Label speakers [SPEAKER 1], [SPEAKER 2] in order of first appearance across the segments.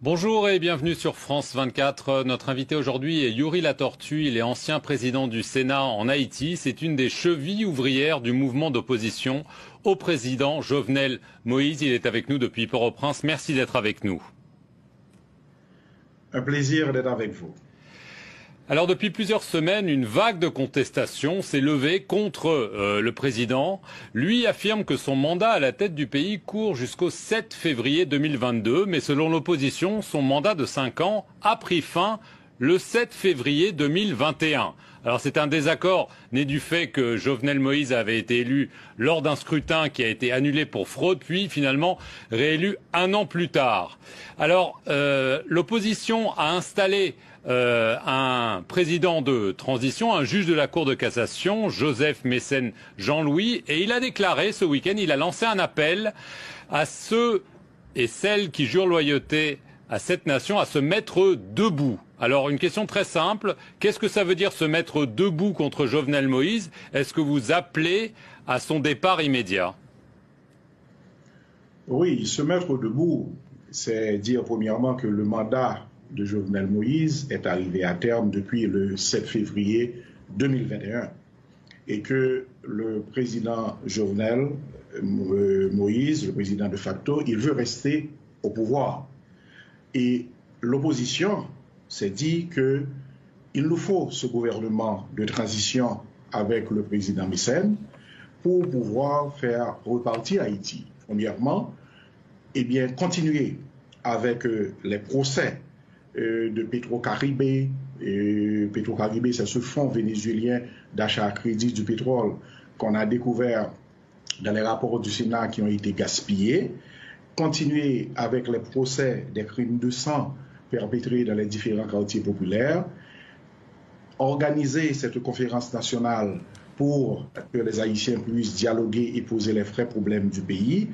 [SPEAKER 1] Bonjour et bienvenue sur France 24. Notre invité aujourd'hui est Yuri Latortue. Il est ancien président du Sénat en Haïti. C'est une des chevilles ouvrières du mouvement d'opposition au président Jovenel Moïse. Il est avec nous depuis Port-au-Prince. Merci d'être avec nous.
[SPEAKER 2] Un plaisir d'être avec vous.
[SPEAKER 1] Alors depuis plusieurs semaines, une vague de contestation s'est levée contre le président. Lui affirme que son mandat à la tête du pays court jusqu'au 7 février 2022, mais selon l'opposition, son mandat de 5 ans a pris fin le 7 février 2021. Alors c'est un désaccord né du fait que Jovenel Moïse avait été élu lors d'un scrutin qui a été annulé pour fraude, puis finalement réélu un an plus tard. Alors l'opposition a installé un président de transition, un juge de la Cour de cassation, Joseph Mécène Jean-Louis, et il a déclaré ce week-end, il a lancé un appel à ceux et celles qui jurent loyauté à cette nation à se mettre debout. Alors une question très simple, qu'est-ce que ça veut dire se mettre debout contre Jovenel Moïse? Est-ce que vous appelez à son départ immédiat?
[SPEAKER 2] Oui, se mettre debout, c'est dire premièrement que le mandat de Jovenel Moïse est arrivé à terme depuis le 7 février 2021 et que le président Jovenel Moïse, le président de facto, il veut rester au pouvoir. Et l'opposition s'est dit qu'il nous faut ce gouvernement de transition avec le président Mécène pour pouvoir faire repartir Haïti. Premièrement, eh bien, continuer avec les procès de Petro-Caribé. Petro-Caribé, c'est ce fonds vénézuélien d'achat à crédit du pétrole qu'on a découvert dans les rapports du Sénat qui ont été gaspillés. Continuer avec les procès des crimes de sang perpétrés dans les différents quartiers populaires. Organiser cette conférence nationale pour que les Haïtiens puissent dialoguer et poser les vrais problèmes du pays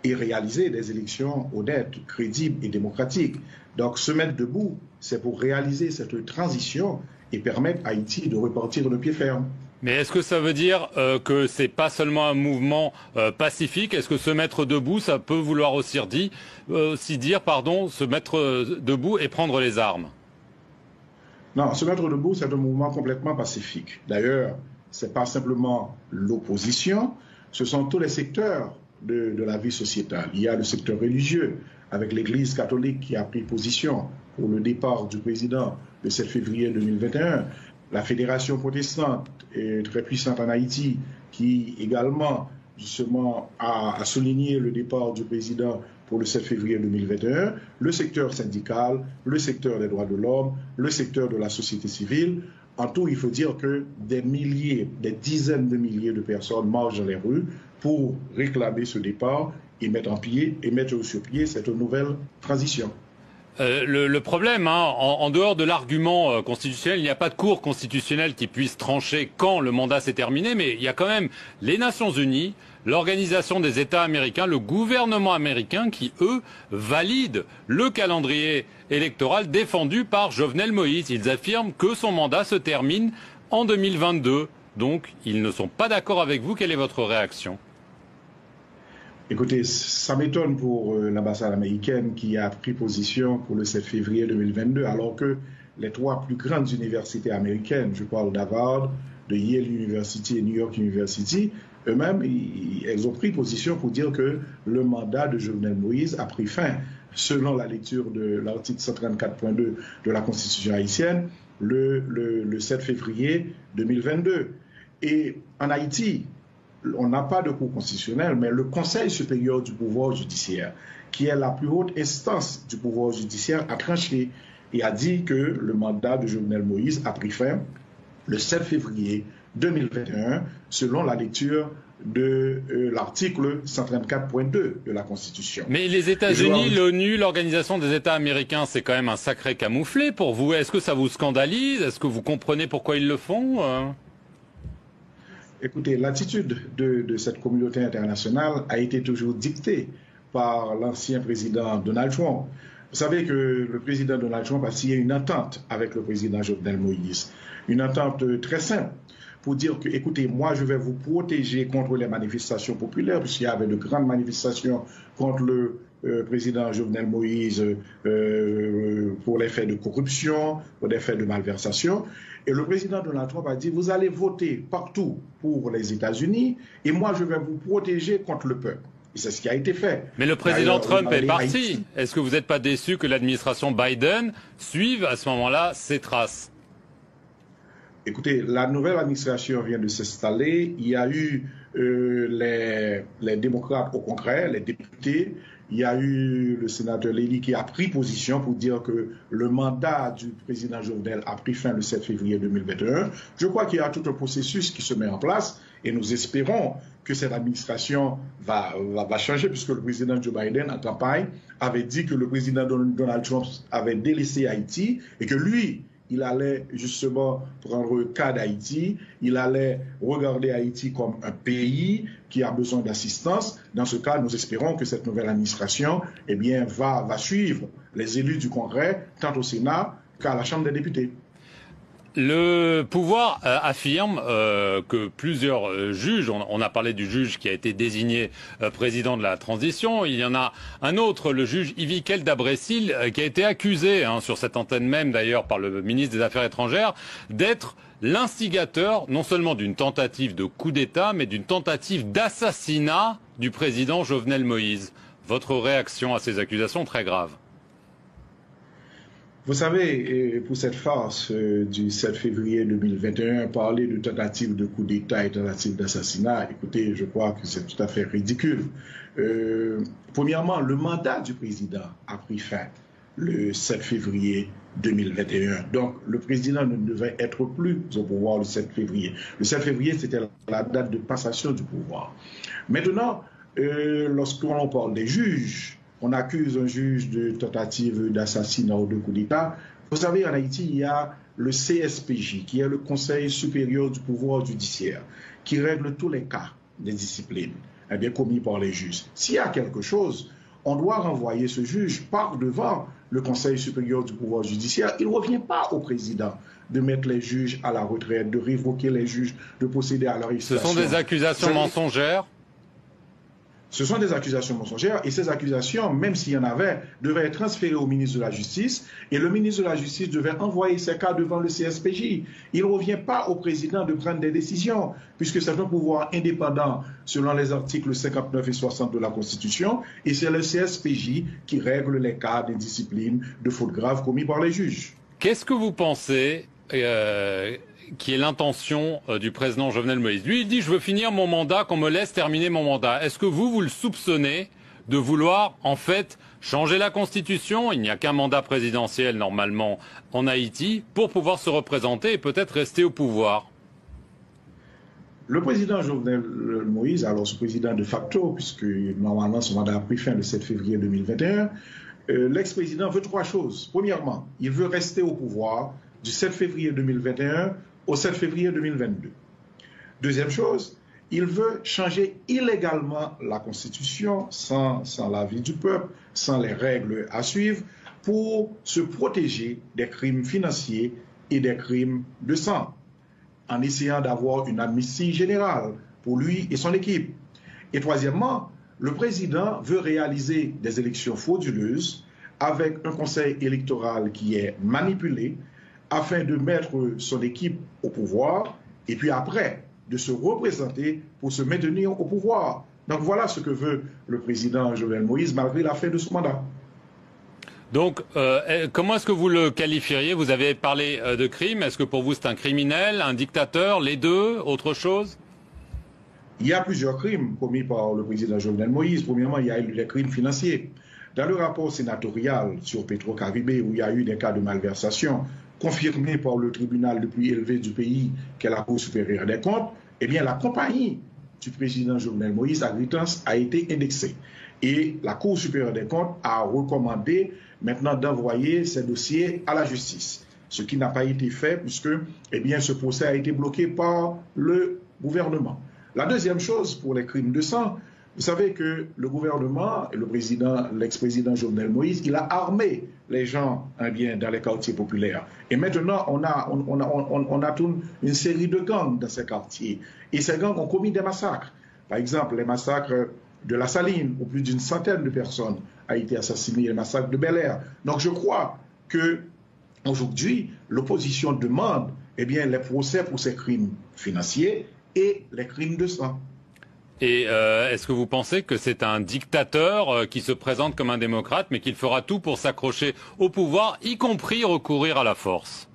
[SPEAKER 2] et réaliser des élections honnêtes, crédibles et démocratiques. Donc, se mettre debout, c'est pour réaliser cette transition et permettre à Haïti de repartir le pied ferme.
[SPEAKER 1] Mais est-ce que ça veut dire que c'est pas seulement un mouvement pacifique? Est-ce que se mettre debout, ça peut vouloir aussi dire, se mettre debout et prendre les armes?
[SPEAKER 2] Non, se mettre debout, c'est un mouvement complètement pacifique. D'ailleurs, c'est pas simplement l'opposition, ce sont tous les secteurs de la vie sociétale. Il y a le secteur religieux, avec l'Église catholique qui a pris position pour le départ du président le 7 février 2021. La Fédération protestante est très puissante en Haïti, qui également, justement, a souligné le départ du président pour le 7 février 2021, le secteur syndical, le secteur des droits de l'homme, le secteur de la société civile. En tout, il faut dire que des milliers, des dizaines de milliers de personnes marchent dans les rues pour réclamer ce départ et mettre sur pied cette nouvelle transition.
[SPEAKER 1] Le problème, en dehors de l'argument constitutionnel, il n'y a pas de cour constitutionnelle qui puisse trancher quand le mandat s'est terminé, mais il y a quand même les Nations Unies, l'Organisation des États américains, le gouvernement américain qui, eux, valident le calendrier électoral défendu par Jovenel Moïse. Ils affirment que son mandat se termine en 2022. Donc, ils ne sont pas d'accord avec vous. Quelle est votre réaction ?
[SPEAKER 2] Écoutez, ça m'étonne pour l'ambassade américaine qui a pris position pour le 7 février 2022, alors que les trois plus grandes universités américaines, je parle d'Harvard, de Yale University et New York University, eux-mêmes, ils ont pris position pour dire que le mandat de Jovenel Moïse a pris fin, selon la lecture de l'article 134.2 de la Constitution haïtienne, le 7 février 2022. Et en Haïti, on n'a pas de cour constitutionnelle, mais le Conseil supérieur du pouvoir judiciaire, qui est la plus haute instance du pouvoir judiciaire, a tranché et a dit que le mandat de Jovenel Moïse a pris fin le 7 février 2021, selon la lecture de l'article 134.2 de la Constitution.
[SPEAKER 1] Mais les États-Unis, l'ONU, l'Organisation des États américains, c'est quand même un sacré camouflet pour vous. Est-ce que ça vous scandalise? Est-ce que vous comprenez pourquoi ils le font?
[SPEAKER 2] Écoutez, l'attitude de cette communauté internationale a été toujours dictée par l'ancien président Donald Trump. Vous savez que le président Donald Trump a signé une entente avec le président Jovenel Moïse, une entente très simple pour dire que, écoutez, moi, je vais vous protéger contre les manifestations populaires, puisqu'il y avait de grandes manifestations contre le président Jovenel Moïse pour les faits de corruption, pour des faits de malversation. Et le président Donald Trump a dit, vous allez voter partout pour les États-Unis, et moi, je vais vous protéger contre le peuple. Et c'est ce qui a été fait.
[SPEAKER 1] Mais le président Trump est parti. Est-ce que vous n'êtes pas déçu que l'administration Biden suive à ce moment-là ses traces?
[SPEAKER 2] Écoutez, la nouvelle administration vient de s'installer. Il y a eu les démocrates au Congrès, les députés. Il y a eu le sénateur Lely qui a pris position pour dire que le mandat du président Jovenel a pris fin le 7 février 2021. Je crois qu'il y a tout un processus qui se met en place et nous espérons que cette administration va changer, puisque le président Joe Biden, en campagne, avait dit que le président Donald Trump avait délaissé Haïti et que lui, il allait justement prendre le cas d'Haïti, il allait regarder Haïti comme un pays qui a besoin d'assistance. Dans ce cas, nous espérons que cette nouvelle administration va suivre les élus du Congrès, tant au Sénat qu'à la Chambre des députés.
[SPEAKER 1] Le pouvoir affirme que plusieurs juges, on a parlé du juge qui a été désigné président de la transition, il y en a un autre, le juge Ivikel Dabrecil, qui a été accusé, sur cette antenne même d'ailleurs par le ministre des Affaires étrangères, d'être l'instigateur non seulement d'une tentative de coup d'État, mais d'une tentative d'assassinat du président Jovenel Moïse. Votre réaction à ces accusations très graves?
[SPEAKER 2] Vous savez, pour cette farce du 7 février 2021, parler de tentative de coup d'État et tentative d'assassinat, écoutez, je crois que c'est tout à fait ridicule. Premièrement, le mandat du président a pris fin le 7 février 2021. Donc, le président ne devait être plus au pouvoir le 7 février. Le 7 février, c'était la date de passation du pouvoir. Maintenant, lorsqu'on parle des juges, on accuse un juge de tentative d'assassinat ou de coup d'État. Vous savez, en Haïti, il y a le CSPJ, qui est le Conseil supérieur du pouvoir judiciaire, qui règle tous les cas des disciplines commis par les juges. S'il y a quelque chose, on doit renvoyer ce juge par devant le Conseil supérieur du pouvoir judiciaire. Il ne revient pas au président de mettre les juges à la retraite, de révoquer les juges, de procéder à leur arrestation.
[SPEAKER 1] Ce sont des accusations mensongères?
[SPEAKER 2] Ce sont des accusations mensongères et ces accusations, même s'il y en avait, devaient être transférées au ministre de la Justice et le ministre de la Justice devait envoyer ces cas devant le CSPJ. Il ne revient pas au président de prendre des décisions puisque c'est un pouvoir indépendant selon les articles 59 et 60 de la Constitution et c'est le CSPJ qui règle les cas d'indiscipline, de fautes graves commis par les juges.
[SPEAKER 1] Qu'est-ce que vous pensez qui est l'intention du président Jovenel Moïse? Lui, il dit « Je veux finir mon mandat, qu'on me laisse terminer mon mandat ». Est-ce que vous le soupçonnez de vouloir, en fait, changer la Constitution? Il n'y a qu'un mandat présidentiel, normalement, en Haïti, pour pouvoir se représenter et peut-être rester au pouvoir.
[SPEAKER 2] Le président Jovenel Moïse, alors ce président de facto, puisque normalement son mandat a pris fin le 7 février 2021, l'ex-président veut trois choses. Premièrement, il veut rester au pouvoir du 7 février 2021 au 7 février 2022. Deuxième chose, il veut changer illégalement la Constitution sans l'avis du peuple, sans les règles à suivre, pour se protéger des crimes financiers et des crimes de sang, en essayant d'avoir une amnistie générale pour lui et son équipe. Et troisièmement, le président veut réaliser des élections frauduleuses avec un conseil électoral qui est manipulé, afin de mettre son équipe au pouvoir et puis après de se représenter pour se maintenir au pouvoir. Donc voilà ce que veut le président Jovenel Moïse malgré la fin de son mandat.
[SPEAKER 1] Donc comment est-ce que vous le qualifieriez? Vous avez parlé de crime. Est-ce que pour vous c'est un criminel, un dictateur, les deux, autre chose?
[SPEAKER 2] Il y a plusieurs crimes commis par le président Jovenel Moïse. Premièrement, il y a eu des crimes financiers. Dans le rapport sénatorial sur Petro-Caribé, où il y a eu des cas de malversation, confirmé par le tribunal le plus élevé du pays, qu'est la Cour supérieure des comptes, eh bien la compagnie du président Jovenel Moïse, Agritance, a été indexée. Et la Cour supérieure des comptes a recommandé maintenant d'envoyer ces dossiers à la justice. Ce qui n'a pas été fait puisque ce procès a été bloqué par le gouvernement. La deuxième chose, pour les crimes de sang, Vous savez que le gouvernement, l'ex-président Jovenel Moïse, il a armé les gens dans les quartiers populaires. Et maintenant, on a toute une série de gangs dans ces quartiers. Et ces gangs ont commis des massacres. Par exemple, les massacres de la Saline, où plus d'une centaine de personnes ont été assassinées, les massacres de Bel-Air. Donc je crois que aujourd'hui, l'opposition demande les procès pour ces crimes financiers et les crimes de sang.
[SPEAKER 1] Et est-ce que vous pensez que c'est un dictateur qui se présente comme un démocrate, mais qu'il fera tout pour s'accrocher au pouvoir, y compris recourir à la force?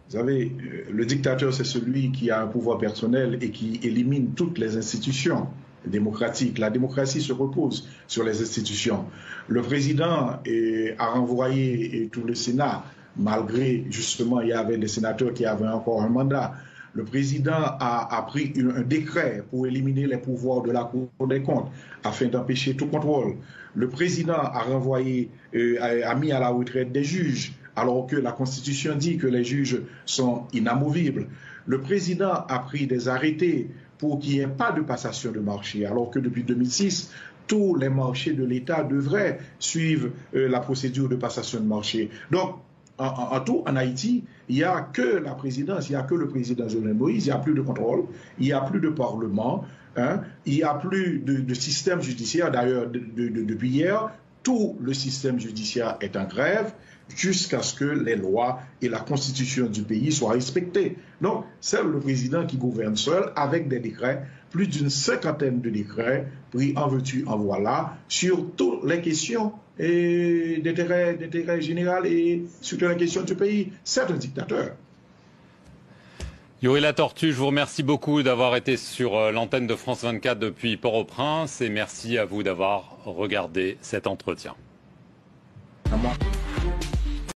[SPEAKER 2] Vous savez, le dictateur, c'est celui qui a un pouvoir personnel et qui élimine toutes les institutions démocratiques. La démocratie se repose sur les institutions. Le président a renvoyé tout le Sénat, malgré, justement, il y avait des sénateurs qui avaient encore un mandat. Le président a pris un décret pour éliminer les pouvoirs de la Cour des comptes afin d'empêcher tout contrôle. Le président a mis à la retraite des juges, alors que la Constitution dit que les juges sont inamovibles. Le président a pris des arrêtés pour qu'il n'y ait pas de passation de marché, alors que depuis 2006, tous les marchés de l'État devraient suivre la procédure de passation de marché. Donc, en tout, en Haïti, il n'y a que la présidence, il n'y a que le président Jovenel Moïse, il n'y a plus de contrôle, il n'y a plus de parlement, il n'y a plus de système judiciaire. D'ailleurs, depuis hier, tout le système judiciaire est en grève jusqu'à ce que les lois et la constitution du pays soient respectées. Donc, c'est le président qui gouverne seul avec des décrets, plus d'une cinquantaine de décrets pris en veux-tu, en voilà, sur toutes les questions d'intérêt général et sur toutes les questions du pays. C'est un dictateur.
[SPEAKER 1] Yuri Latortue, je vous remercie beaucoup d'avoir été sur l'antenne de France 24 depuis Port-au-Prince et merci à vous d'avoir regardé cet entretien.
[SPEAKER 2] À moi.